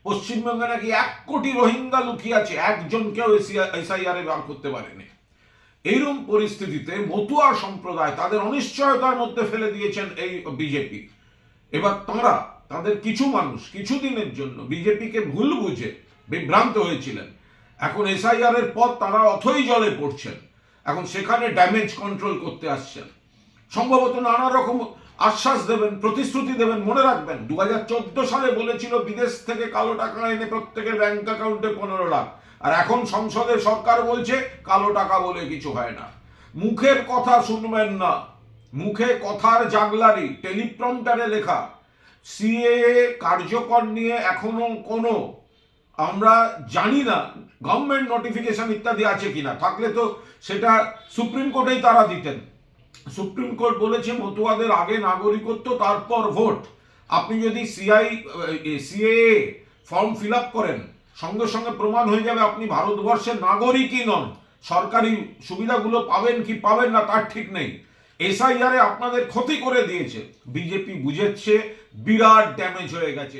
পশ্চিমবঙ্গে নাকি 1 কোটি রোহিঙ্গা লুকিয়ে আছে, একজনকেও এসআইআর বার করতে পারেনি। এইরকম পরিস্থিতিতে মতুয়া সম্প্রদায় তাদের অনিশ্চয়তার মধ্যে ফেলে দিয়েছেন এই বিজেপি। এবার তাদের কিছু মানুষ কিছুদিনের জন্য বিজেপিকে ভুল বুঝে বিভ্রান্ত হয়েছিলেন, এখন এসআইআর এর পর তারা অথই জলে পড়ছেন, এখন সেখানে ড্যামেজ কন্ট্রোল করতে আসছেন। সম্ভবত নানা রকম আশ্বাস দেবেন, প্রতিশ্রুতি দেবেন। মনে রাখবেন 2014 সালে বলেছিল বিদেশ থেকে কালো টাকা এনে প্রত্যেকের ব্যাংক অ্যাকাউন্টে 15 লাখ, আর এখন সংসদে সরকার বলছে কালো টাকা বলে কিছু হয় না। মুখের কথা শুনবেন না, মুখে কথার জাগলারি, টেলিপ্রম্পটারে লেখা। সিএএ কার্যকর নিয়ে এখনো কোনো আমরা জানি না গভর্নমেন্ট নোটিফিকেশন ইত্যাদি আছে কিনা, থাকলে তো সেটা সুপ্রিম কোর্টেই তারা দিতেন। সুপ্রিম কোর্ট বলেছে মতুয়াদের আগে নাগরিকত্ব তারপর ভোট। আপনি যদি সিএএ ফর্ম ফিল আপ করেন, সঙ্গে সঙ্গে প্রমাণ হয়ে যাবে আপনি ভারতবর্ষের নাগরিকই নন। সরকারি সুবিধাগুলো পাবেন কি পাবেন না তার ঠিক নেই। এসআইআরে আপনাদের ক্ষতি করে দিয়েছে, বিজেপি বুঝেছে বিরাট ড্যামেজ হয়ে গেছে।